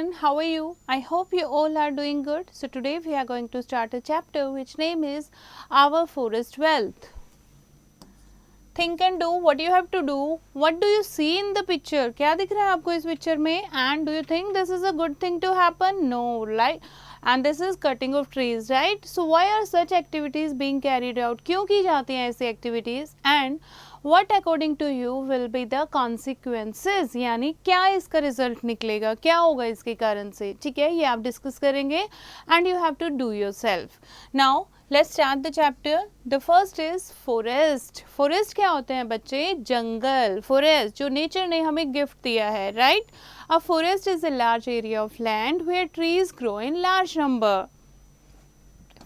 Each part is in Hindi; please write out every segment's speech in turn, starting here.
everyone, how are you? I hope you all are doing good. So today we are going to start a chapter which name is Our Forest Wealth. Think and do what you have to do. What do you see in the picture? क्या दिख रहा है आपको इस पिक्चर में? And do you think this is a good thing to happen? No, right? And this is cutting of trees, right? So why are such activities being carried out? क्यों की जाती हैं ऐसी activities? And what according to you will be the consequences? यानी क्या इसका रिजल्ट निकलेगा, क्या होगा इसके कारण से, ठीक है, ये आप डिस्कस करेंगे and you have to do yourself. Now let's start the chapter. The first is forest. Forest क्या होते हैं बच्चे? जंगल. Forest जो नेचर ने हमें गिफ्ट दिया है, right? A forest is a large area of land where trees grow in large number.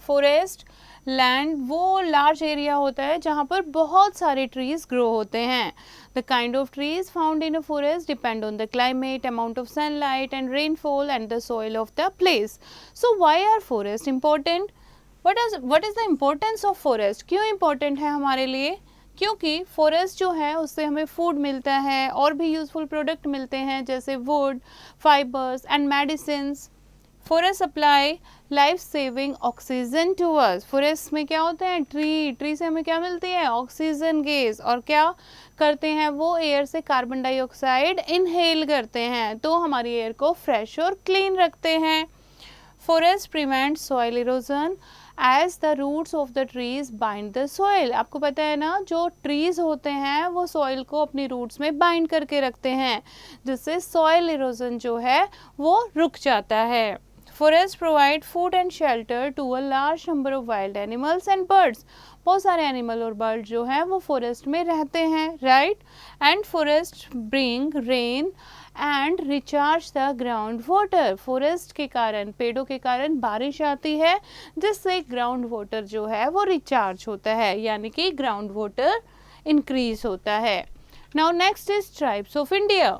Forest land वो लार्ज एरिया होता है जहाँ पर बहुत सारे ट्रीज ग्रो होते हैं. The kind of trees found in a forest depend on the climate, amount of sunlight and rainfall and the soil of the place. So why are forest important? what is the importance of forest? क्यों इम्पोर्टेंट है हमारे लिए? क्योंकि फॉरेस्ट जो है उससे हमें फूड मिलता है और भी यूजफुल प्रोडक्ट मिलते हैं जैसे wood, fibres and medicines. Forest supply life saving oxygen to us. Forest में क्या होते हैं? ट्री से हमें क्या मिलती है? Oxygen gas. और क्या करते हैं वो? एयर से कार्बन डाइऑक्साइड इनहेल करते हैं, तो हमारी एयर को फ्रेश और क्लीन रखते हैं. Forest prevent soil erosion as the roots of the trees bind the soil. आपको पता है ना, जो ट्रीज होते हैं वो सॉइल को अपनी रूट्स में बाइंड करके रखते हैं, जिससे सॉइल इरोजन जो है वो रुक जाता है. Forest provide food and shelter to a large number of wild animals and birds. बहुत सारे एनिमल और बर्ड जो हैं वो फॉरेस्ट में रहते हैं, right? And forest bring rain and recharge the ground water. Forest के कारण, पेड़ों के कारण बारिश आती है जिससे ग्राउंड वाटर जो है वो रिचार्ज होता है, यानी कि ग्राउंड वाटर इंक्रीज होता है. Now next is tribes of India.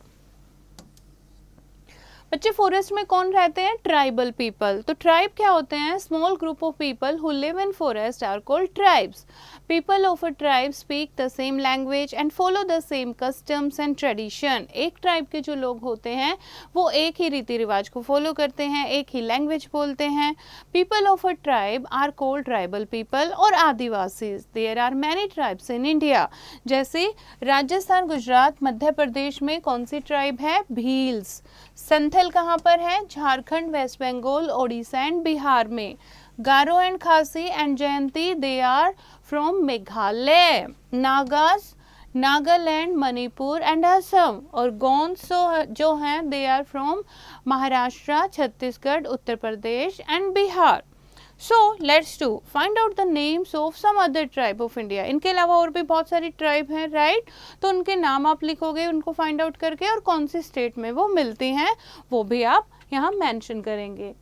बच्चे फॉरेस्ट में कौन रहते हैं? Tribal people. तो ट्राइब क्या होते हैं? Small group of people who live in forest are called tribes. People of a tribe speak the same language and follow the same customs and tradition. एक ट्राइब के जो लोग होते हैं वो एक ही रीति रिवाज को फॉलो करते हैं, एक ही लैंग्वेज बोलते हैं. People of a tribe are called tribal people और आदिवासी. There are many tribes in India. जैसे राजस्थान, गुजरात, मध्य प्रदेश में कौन सी ट्राइब है? भील्स. संथल कहाँ पर है? झारखंड, वेस्ट बंगाल, ओडिशा एंड बिहार में. Garo and Khasi and Jaintia they are from Meghalaya. Nagas, Nagaland, Manipur and Assam. और गोंड्स जो हैं they are from Maharashtra, Chhattisgarh, Uttar Pradesh and Bihar. So let's do find out the names of some other tribe of India. इनके अलावा और भी बहुत सारी ट्राइब हैं, राइट? तो उनके नाम आप लिखोगे उनको फाइंड आउट करके, और कौन सी स्टेट में वो मिलती हैं वो भी आप यहाँ मेंशन करेंगे.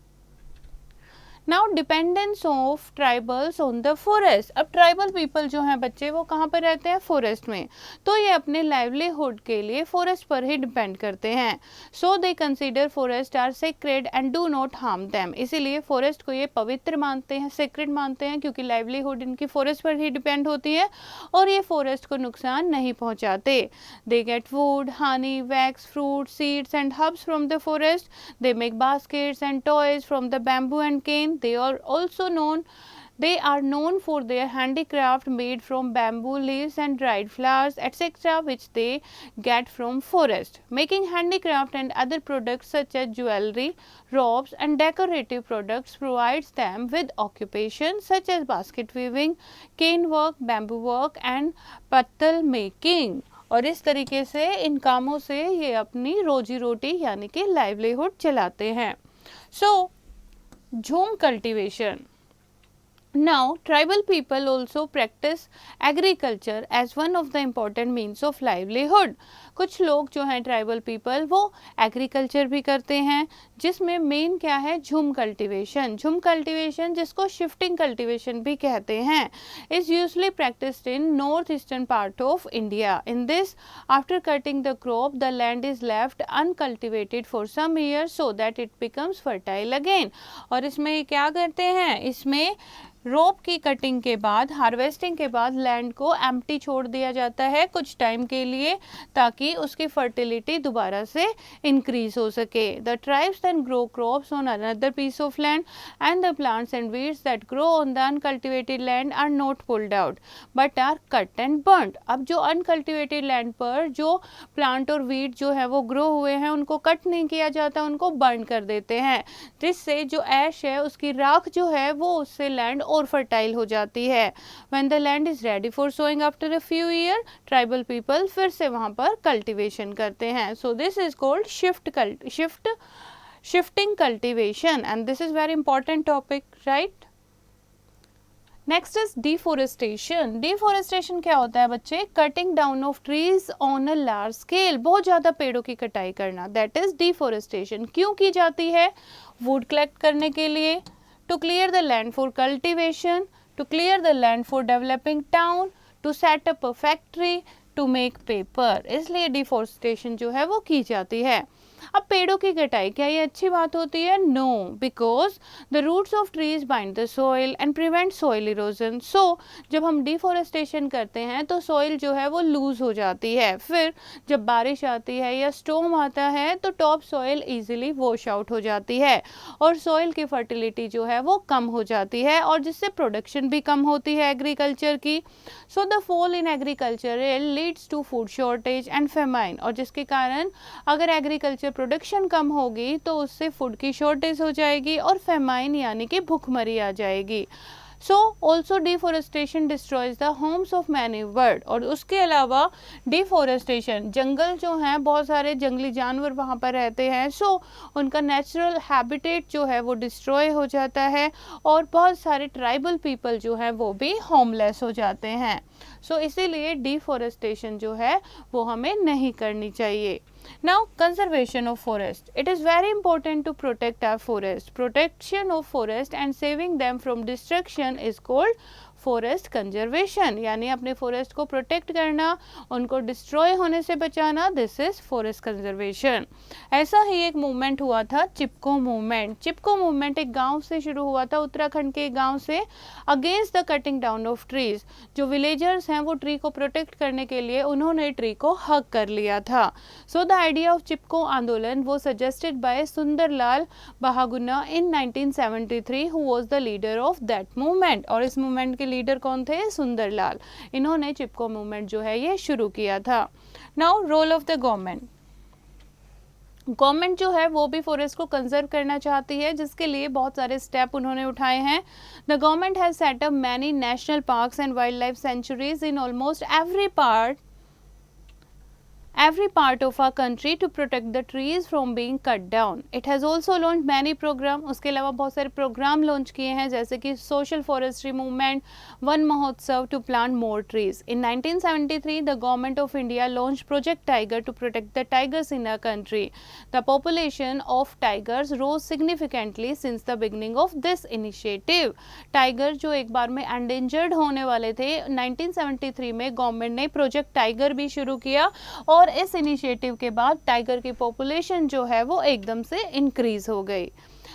Now dependence of tribals on the forest. अब ट्राइबल पीपल जो हैं बच्चे वो कहाँ पर रहते हैं? फॉरेस्ट में. तो ये अपने लाइवलीहुड के लिए फॉरेस्ट पर ही डिपेंड करते हैं. So they consider forest are sacred and do not harm them. इसीलिए फॉरेस्ट को ये पवित्र मानते हैं, सेक्रेड मानते हैं, क्योंकि लाइवलीहुड इनकी फॉरेस्ट पर ही डिपेंड होती है और ये फॉरेस्ट को नुकसान नहीं पहुँचाते. They get wood, honey, wax, fruit, seeds and herbs from the forest. They make baskets and toys from the bamboo and cane. They are known for their handicraft made from bamboo leaves and dried flowers, etc., which they get from forest. Making handicraft and other products such as jewelry, robes, and decorative products provides them with occupation such as basket weaving, cane work, bamboo work, and pattal making. और इस तरीके से इन कामों से ये अपनी रोजी रोटी यानी कि लाइवलीहुड चलाते हैं. So झूम cultivation. Now, tribal people also practice agriculture as one of the important means of livelihood. कुछ लोग जो हैं ट्राइबल पीपल वो एग्रीकल्चर भी करते हैं, जिसमें मेन क्या है? झूम कल्टीवेशन. झूम कल्टीवेशन जिसको शिफ्टिंग कल्टीवेशन भी कहते हैं, is usually practised in north eastern part of India. In this, after cutting the crop the land is left uncultivated for some years so that it becomes fertile again. और इसमें क्या करते हैं? इसमें रोप की कटिंग के बाद, हार्वेस्टिंग के बाद लैंड को एम्प्टी छोड़ दिया जाता है कुछ टाइम के लिए, ताकि उसकी फर्टिलिटी दोबारा से इंक्रीज हो सके. The tribes the and grow crops on another piece of land, and the plants and weeds that grow on the uncultivated land are not pulled out but are cut and burnt. अब जो uncultivated land पर जो plant और weed जो है वो grow हुए हैं उनको कट नहीं किया जाता, उनको burn कर देते हैं, जिससे जो ash है उसकी राख जो है वो उससे land और fertile हो जाती है. When the land is ready for sowing after a few years, tribal people फिर से वहाँ पर cultivation करते हैं. So this is called shifting cultivation, and this is very important topic, right? Next is deforestation. Deforestation क्या होता है बच्चे? Cutting down of trees on a large scale, बहुत ज़्यादा पेड़ों की कटाई करना, दैट इज डिफोरेस्टेशन. क्यों की जाती है? वुड कलेक्ट करने के लिए, to clear the land for cultivation, to clear the land for developing town, to set up a factory, to make paper. इसलिए डिफोरेस्टेशन जो है वो की जाती है. अब पेड़ों की कटाई क्या ये अच्छी बात होती है? No, because the roots of trees bind the soil and prevent soil erosion. So जब हम डिफोरेस्टेशन करते हैं तो सॉइल जो है वो लूज हो जाती है. फिर जब बारिश आती है या स्टॉर्म आता है तो top soil easily wash out हो जाती है और सॉइल की फर्टिलिटी जो है वो कम हो जाती है और जिससे प्रोडक्शन भी कम होती है एग्रीकल्चर की. So the fall in agriculture leads to food shortage and famine, और जिसके कारण अगर एग्रीकल्चर प्रोडक्शन कम होगी तो उससे फूड की शॉर्टेज हो जाएगी और फेमाइन यानी कि भूखमरी आ जाएगी. So also deforestation destroys the homes of many bird. और उसके अलावा डिफोरेस्टेशन, जंगल जो हैं बहुत सारे जंगली जानवर वहाँ पर रहते हैं, सो उनका नेचुरल हैबिटेट जो है वो डिस्ट्रॉय हो जाता है और बहुत सारे ट्राइबल पीपल जो हैं वो भी होमलेस हो जाते हैं. सो इसीलिए डिफोरेस्टेशन जो है वो हमें नहीं करनी चाहिए. Now, conservation of forest. It is very important to protect our forest. Protection of forest and saving them from destruction is called forest conservation, यानी अपने फॉरेस्ट को प्रोटेक्ट करना, उनको डिस्ट्रॉय होने से बचाना, दिस इज फॉरेस्ट कंजर्वेशन. ऐसा ही एक मूवमेंट हुआ था, चिपको मूवमेंट. चिपको मूवमेंट एक गांव से शुरू हुआ था, उत्तराखंड के गांव से, against the cutting down of trees. जो विलेजर्स हैं वो ट्री को प्रोटेक्ट करने के लिए उन्होंने ट्री को हग कर लिया था. So the idea of Chipko Andolan was suggested by Sundarlal Bahuguna in 1973 who was the leader of that movement. और इस मूवमेंट के लीडर कौन थे? सुंदरलाल. इन्होंने चिपको मूवमेंट जो है ये शुरू किया था. Now role of the government. Government जो है वो भी फॉरेस्ट को कंजर्व करना चाहती है, जिसके लिए बहुत सारे स्टेप उन्होंने उठाए हैं. The government has set up many national parks and wild life centuries in almost every part of our country to protect the trees from being cut down. It has also launched many program. उसके अलावा बहुत सारे प्रोग्राम लॉन्च किए हैं, जैसे कि social forestry movement, Van Mahotsav to plant more trees. In 1973 the government of India launched Project Tiger to protect the tigers in our country. The population of tigers rose significantly since the beginning of this initiative. Tiger जो एक बार में endangered होने वाले थे, 1973 में गवर्नमेंट ने प्रोजेक्ट टाइगर भी शुरू किया और इस इनिशिएटिव के बाद टाइगर की पॉपुलेशन जो है वो एकदम से इंक्रीज हो गई.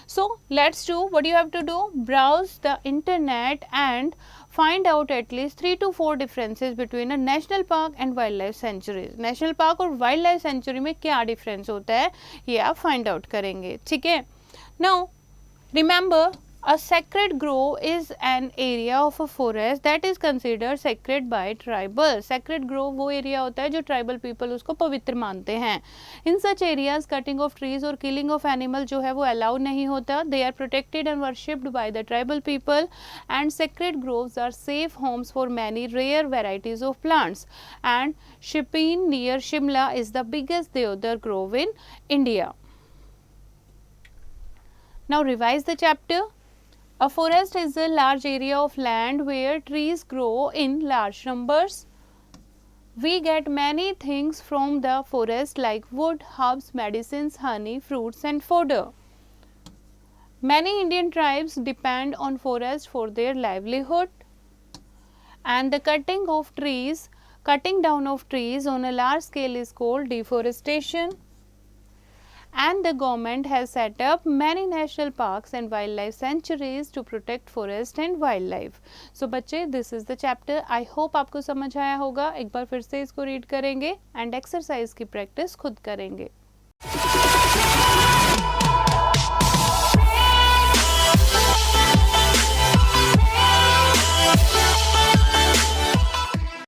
So let's do what you have to do. Browse the internet and find out at least 3 to 4 differences between a national park and wild life sanctuaries. National park और वाइल्ड लाइफ सेंचुरी में क्या डिफरेंस होता है ये आप फाइंड आउट करेंगे. ठीक है. Now remember, a sacred grove is an area of a forest that is considered sacred by tribal. Sacred grove वो area होता है जो tribal people उसको पवित्र मानते हैं. In such areas cutting of trees और killing of animal जो है वो allowed नहीं होता. They are protected and worshipped by the tribal people, and sacred groves are safe homes for many rare varieties of plants. And Shipin near Shimla is the biggest Deodar grove in India. Now revise the chapter. A forest is a large area of land where trees grow in large numbers. We get many things from the forest like wood, herbs, medicines, honey, fruits and fodder. Many Indian tribes depend on forest for their livelihood, and the cutting down of trees on a large scale is called deforestation. And the government has set up many national parks and wildlife sanctuaries to protect forest and wildlife. So बच्चे, this is the chapter. I hope आपको समझ आया होगा. एक बार फिर से इसको रीड करेंगे एंड एक्सरसाइज की प्रैक्टिस खुद करेंगे.